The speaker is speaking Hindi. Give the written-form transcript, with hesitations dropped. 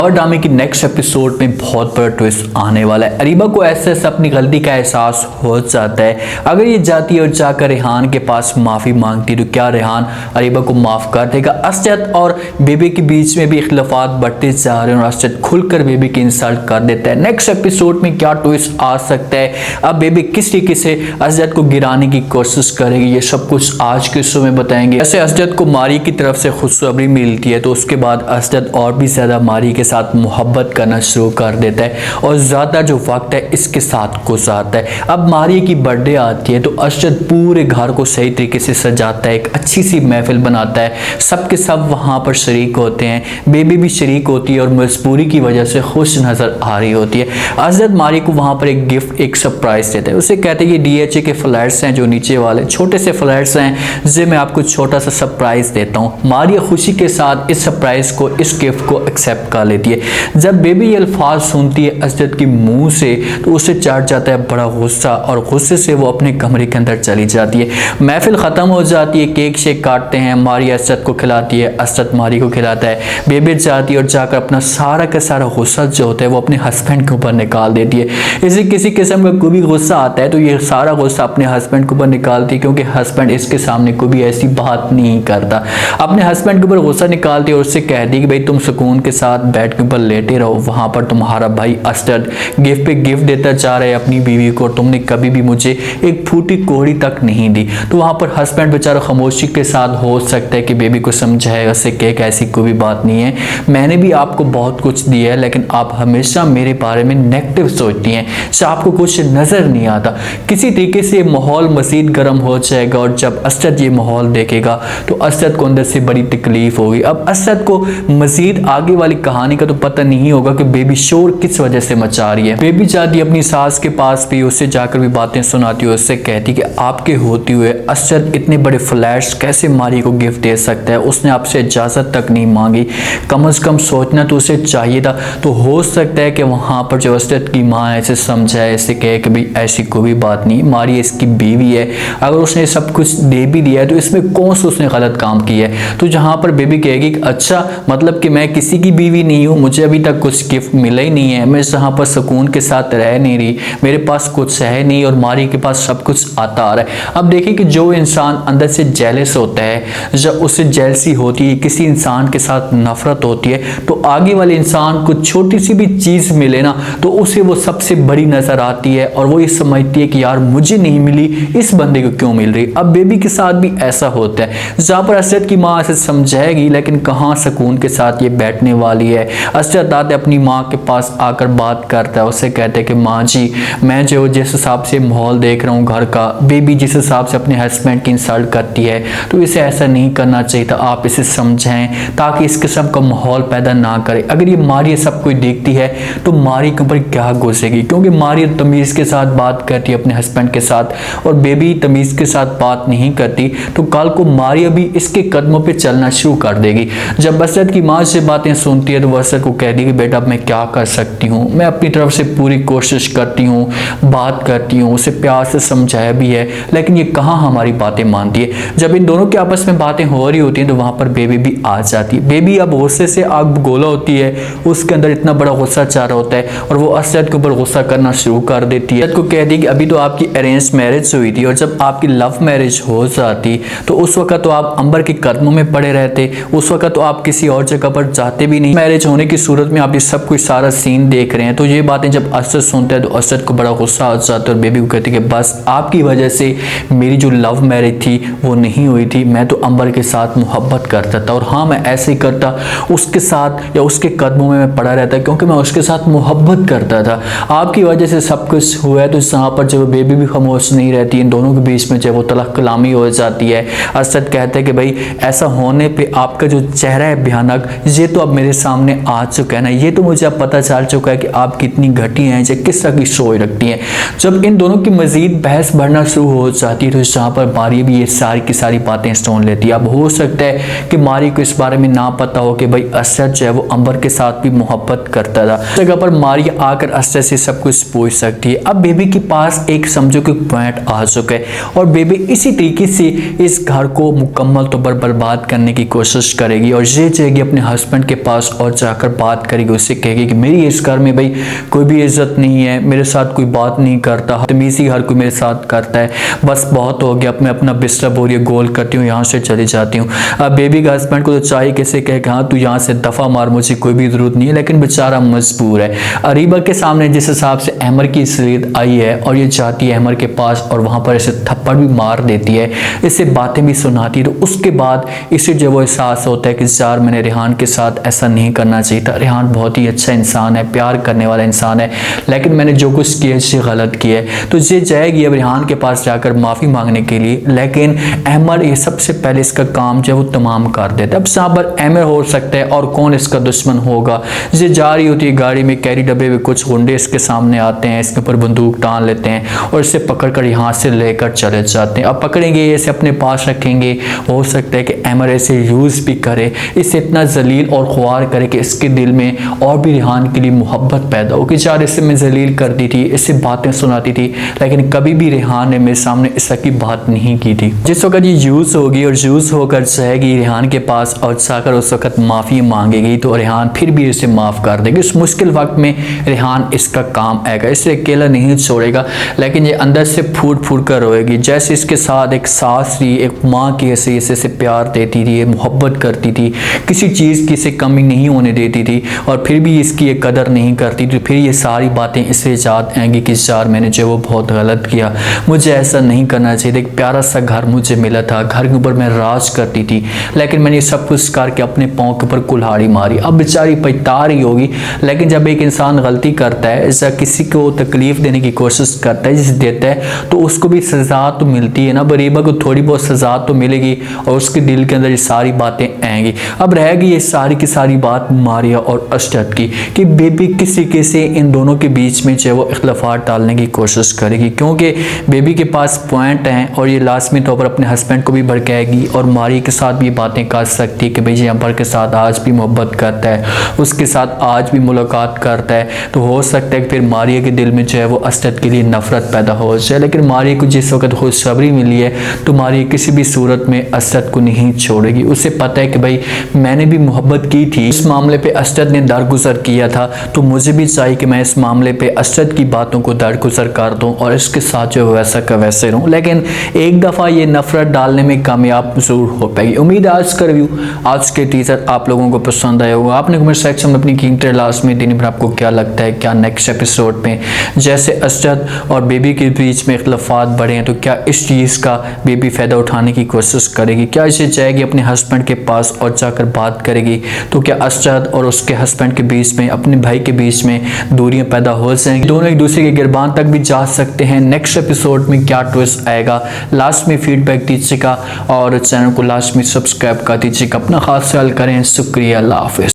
और ड्रामे की नेक्स्ट एपिसोड में बहुत बड़ा ट्विस्ट आने वाला है। अरीबा को ऐसे अपनी गलती का एहसास हो जाता है। अगर ये जाती और जाकर रेहान के पास माफ़ी मांगती तो क्या रेहान अरीबा को माफ़ कर देगा। असद और बेबी के बीच में भी इख्तलाफात बढ़ते जा रहे हैं और असद खुलकर बेबी की इंसल्ट कर देता है। नेक्स्ट एपिसोड में क्या ट्विस्ट आ सकता है, अब बेबी किस तरीके से असद को गिराने की कोशिश करेगी, ये सब कुछ आज के शो में बताएंगे। ऐसे असद को मारी की तरफ से खुशखबरी मिलती है तो उसके बाद असद और भी ज़्यादा मारी के साथ मोहब्बत करना शुरू कर देता है और ज़्यादा जो वक्त है इसके साथ गुजारता है। अब मारी की बर्थडे आती है तो असद पूरे घर को सही तरीके से सजाता है, एक अच्छी सी महफिल बनाता है, सबके सब वहाँ पर शरीक होते हैं, बेबी भी शरीक होती है और मजबूरी की वजह से खुश नज़र आ रही होती है। असद मारी को वहाँ पर एक गिफ्ट, एक सरप्राइज देता है। उसे कहते हैं कि DHA के फ्लैट्स हैं जो नीचे वाले छोटे से फ्लैट्स हैं, जिसे मैं आपको छोटा सा सरप्राइज देता हूँ। मारिया खुशी के साथ इस सरप्राइज को, इस गिफ्ट को एक्सेप्ट कर लेती है। जब बेबी ये अल्फाज सुनती है असद के मुंह से तो उसे चढ़ जाता है बड़ा गुस्सा और गुस्से से वो अपने कमरे के अंदर चली जाती है। महफिल खत्म हो जाती है, केक शेक काटते हैं, मारिया असद को खिलाती है, असद मारी को खिलाता है। बेबी जाती है और जाकर अपना सारा का सारा गुस्सा जो होता है वो अपने हस्बैंड के ऊपर निकाल देती है। इसे किसी किस्म का कोई भी गुस्सा आता है तो ये सारा गुस्सा अपने हस्बैंड के ऊपर निकालती है, क्योंकि हस्बैंड इसके सामने कोई भी ऐसी बात नहीं करता। अपने हस्बैंड के ऊपर गुस्सा निकालती है और उससे कहती है कि भाई तुम सुकून के साथ बेड के ऊपर लेटे रहो, वहां पर तुम्हारा भाई असद गिफ्ट पे गिफ्ट देता जा रहा है अपनी बीवी को, तुमने कभी भी मुझे एक फूटी कोहड़ी तक नहीं दी। तो वहां पर हस्बैंड बेचारा खामोशी के साथ हो सकता है कि बेबी को समझाएगा, उससे कह ऐसी कोई भी बात नहीं है, मैंने भी आपको बहुत कुछ दिया है लेकिन आप हमेशा मेरे बारे में नेगेटिव सोचती हैं, आपको कुछ नजर नहीं आता। किसी तरीके से माहौल मजीद गर्म हो जाएगा और जब असद ये माहौल देखेगा तो असद को अंदर से बड़ी तकलीफ होगी। अब असद को मजीद आगे वाली कहानी का तो पता नहीं होगा कि बेबी शोर किस वजह से मचा रही है। बेबी जाती अपनी सास के पास भी, उससे जाकर भी बातें सुनाती है, उससे कहती कि आपके होते हुए असद इतने बड़े फ्लैट्स कैसे मारी को गिफ्ट दे सकता है, उसने आपसे इजाजत तक नहीं मांगी, कम से कम सोचना तो उसे चाहिए था। तो हो सकता है कि वहां पर जो असद की माँ ऐसे समझाए, ऐसे कहे कि भाई ऐसी कोई बात नहीं, मारी इसकी बीवी है, अगर उसने सब कुछ दे भी दिया है तो इसमें कौन सा उसने गलत काम किया है। तो जहां पर बेबी कहेगी कि अच्छा मतलब कि मैं किसी की बीवी नहीं हूं, मुझे अभी तक कुछ गिफ्ट मिला ही नहीं है, मैं जहां पर सुकून के साथ रह नहीं रही, मेरे पास कुछ है नहीं और मारी के पास सब कुछ आता आ रहा है। अब देखिए कि जो इंसान अंदर से जेलस होता है, जब उसे जेलसी होती है, किसी इंसान के साथ नफरत होती है, तो आगे वाले इंसान को छोटी सी भी चीज मिले ना तो उसे वो सबसे बड़ी नजर आती है और वो ये समझती है कि यार मुझे नहीं मिली, इस बंदे को क्यों मिल रही। अब बेबी के साथ भी ऐसा होता है, जहां पर असद की माँ ऐसे समझाएगी लेकिन कहाँ सुकून के साथ ये बैठने वाली है। असद आते अपनी माँ के पास आकर बात करता है, उससे कहते हैं कि माँ जी मैं जो जिस हिसाब से माहौल देख रहा हूँ घर का, बेबी जिस हिसाब से अपने हस्बैंड की इंसल्ट करती है तो इसे ऐसा नहीं करना चाहिए था, आप इसे समझाएं ताकि इस किस्म का माहौल पैदा ना करे। अगर ये मारी सब कुछ देखती है तो मारी के ऊपर क्या गुस्सेगी, क्योंकि मारी तमीज़ के साथ बात करती है अपने हस्बैंड के साथ और बेबी तमीज़ के साथ बात नहीं करती, तो कल को मारी अभी इसके कदमों पे चलना शुरू कर देगी। जब असद की माँ से बातें सुनती है तो वह असद को कहती है कि बेटा मैं क्या कर सकती हूँ, मैं अपनी तरफ से पूरी कोशिश करती हूँ, बात करती हूँ, उसे प्यार से समझाया भी है लेकिन ये कहाँ हमारी बातें मानती है। जब इन दोनों की आपस में बातें हो रही होती हैं तो वहाँ पर बेबी भी आ जाती है। बेबी अब गुस्से से आग गोला होती है, उसके अंदर इतना बड़ा गुस्सा चाह रहा होता है और वो असद के ऊपर गुस्सा करना शुरू कर देती है। असद को कहती है कि अभी तो आपकी अरेंज मैरिज हुई थी और जब आपकी लव मैरिज हो जाती तो उस वक्त तो आप अंबर के कदमों में पड़े रहते, उस वक्त तो आप किसी और जगह पर जाते भी नहीं, मैरिज होने की सूरत में आप ये सब कुछ सारा सीन देख रहे हैं। तो ये बातें जब असद सुनता है तो असद को बड़ा गुस्सा आ जाता है और बेबी को कहती है कि बस आपकी वजह से मेरी जो लव मैरिज थी वो नहीं हुई थी, मैं तो अंबर के साथ मोहब्बत करता था और हाँ मैं ऐसे ही करता, उसके साथ या उसके कदमों में मैं पड़ा रहता क्योंकि मैं उसके साथ मोहब्बत करता था, आपकी वजह से सब कुछ हुआ है। तो जहाँ पर जब बेबी भी खामोश नहीं रहती, इन दोनों के बीच में जब वो तलख कलामी हो जाती है, असद कहते हैं कि भाई ऐसा होने पे आपका जो चेहरा है भयानक, ये तो अब मेरे सामने आ चुका है ना, ये तो मुझे अब पता चल चुका है कि आप कितनी घटी हैं, या किस तरह की सोच रखती हैं। जब इन दोनों की मजीद बहस बढ़ना शुरू हो जाती है तो जहाँ पर मारी भी ये सारी की सारी बातें सुन लेती है। अब हो सकता है कि मारी को इस बारे में ना पता हो कि भाई असद जो है वो अंबर के साथ भी मोहब्बत करता था। जगह पर मारी आकर असद से सब कुछ पूछ सकती है। अब बेबी के पास एक समझो कि पॉइंट आ चुका है और बेबी इसी तरीके से इस घर को मुकम्मल तौर पर बर्बाद करने की कोशिश करेगी और ये जाएगी अपने हस्बैंड के पास और जाकर बात करेगी, उससे कहेगी कि मेरी इस घर में भाई कोई भी इज्जत नहीं है, मेरे साथ कोई बात नहीं करता, तमीज़ी हर कोई मेरे साथ करता है, बस बहुत हो गया, मैं अपना बिस्तर बोरिए गोल करती हूँ, यहाँ से चली जाती हूँ। अब बेबी का हस्बैंड को तो चाहिए कैसे कहे कि हाँ तू यहाँ से दफ़ा मार, मुझे कोई भी ज़रूरत नहीं है, लेकिन बेचारा मजबूर है। अरीबा के सामने जिस हिसाब से अहमर की असलियत आई है और ये जाती है अहमर के पास और वहाँ पर इसे थप्पड़ भी मार देती है, इससे बातें भी सुनाती है, तो उसके बाद इसे जो वो एहसास होता है कि यार मैंने रेहान के साथ ऐसा नहीं करना चाहिए था, रेहान बहुत ही अच्छा इंसान है, प्यार करने वाला इंसान है, लेकिन मैंने जो कुछ किया इससे गलत किया है। तो ये जाएगी अब रेहान के पास जाकर माफ़ी मांगने के लिए, लेकिन अहमर ये सबसे पहले इसका काम जो है वो तमाम कर देता है। अब यहाँ पर अहमर हो सकता है और कौन इसका दुश्मन होगा। ये जा रही होती है गाड़ी में, कैरी डब्बे में कुछ गुंडे इसके सामने आते हैं, इसके ऊपर बंदूक टान लेते हैं और इसे पकड़कर यहाँ से लेकर चले जाते हैं। अब पकड़ेंगे, इसे अपने पास रखेंगे, हो सकता है कि अहमर ऐसे यूज़ भी करे, इसे इतना जलील और ख्वार करे कि इसके दिल में और भी रेहान के लिए मोहब्बत पैदा हो कि यार इसे मैं जलील करती थी, इससे बातें सुनाती थी, लेकिन कभी भी रेहान ने मेरे सामने इस की बात नहीं की थी। जिस वक्त ये यूज़ होगी और यूज़ होकर जाएगी रेहान के पास और जाकर उस वक्त माफ़ी मांगेगी, तो रेहान फिर भी इसे माफ़ कर देगी। उस मुश्किल वक्त में रेहान इसका काम आएगा, इसे अकेला नहीं छोड़ेगा, लेकिन ये अंदर से फूट फूट कर रोएगी। जैसे इसके साथ एक सास थी, एक माँ की हैसियत से इसे प्यार देती थी, मोहब्बत करती थी, किसी चीज़ की इसे कमी नहीं होने देती थी, और फिर भी इसकी ये कदर नहीं करती, तो फिर ये सारी बातें इसे याद आएंगी कि यार मैंने जो वो बहुत गलत किया, मुझे ऐसा नहीं करना चाहिए। एक प्यारा सा घर मुझे मिला था, घर के ऊपर मैं राज करती थी, लेकिन मैंने सब कुछ करके अपने पाँव के ऊपर कुल्हाड़ी मारी। अब बेचारी पछता रही होगी, लेकिन जब एक इंसान गलती करता है, ऐसा किसी को तकलीफ देने की कोशिश करता है, जिसे देता है, तो उसको भी सज़ा तो मिलती है ना। अरीबा को थोड़ी बहुत सज़ा तो मिलेगी और उसके दिल के अंदर ये सारी बातें आएंगी। अब रहेगी ये सारी की सारी बात मारिया और अशरत की कि बेबी किस तरीके से इन दोनों के बीच में जो वो इख्तलाफात डालने की कोशिश करेगी, क्योंकि बेबी के पास पॉइंट हैं और ये लास्ट में तो पर अपने हस्बैंड को भी भड़काएगी और मारिया के साथ भी बातें कर सकती है कि भाई ये अमर के साथ आज भी मोहब्बत करता है, उसके साथ आज भी मुलाकात करता है। तो हो सकता है कि फिर मारिया के दिल में जो है वो अशरत के लिए नफरत पैदा हो जाए, लेकिन मारिया को जिस वक्त खुशखबरी मिली है तो मारिया किसी भी सूरत में अशरत को नहीं छोड़ेगी। उसे पता है कि भाई मैंने भी मोहब्बत की थी, इस मामले पे अशरत ने दरगुजर किया था, तो मुझे भी चाहिए कि मैं इस मामले पे अशरत की बातों को दरगुजर कर दूं और इसके साथ जो वैसा का वैसे रहूं। लेकिन एक दफ़ा ये नफरत डालने में कामयाब ज़रूर हो पाएगी। उम्मीद है आज का रिव्यू, आज के टीजर आप लोगों को पसंद आया होगा। आपने कमेंट सेक्शन में अपनी कीमती लास्ट में देने पर आपको क्या लगता है, क्या नेक्स्ट एपिसोड में जैसे अशरत और बेबी के बीच में इख्तलाफात बढ़े हैं तो क्या इस चीज़ का बेबी फ़ायदा उठाने की कोशिश करेगी, क्या इसे जाएगी अपने हस्बैंड के पास और जाकर बात करेगी, तो क्या अशरत और उसके हस्बैंड के बीच में, अपने भाई के बीच में दूरियां पैदा हो जाएंगी, दोनों एक दूसरे के गिरबान तक भी जा सकते हैं। नेक्स्ट एपिसोड में क्या ट्विस्ट आएगा, लास्ट में फीडबैक दीजिएगा और चैनल को लास्ट में सब्सक्राइब कर दीजिएगा। अपना खास ख्याल करें, शुक्रिया, अल्लाह हाफिज़।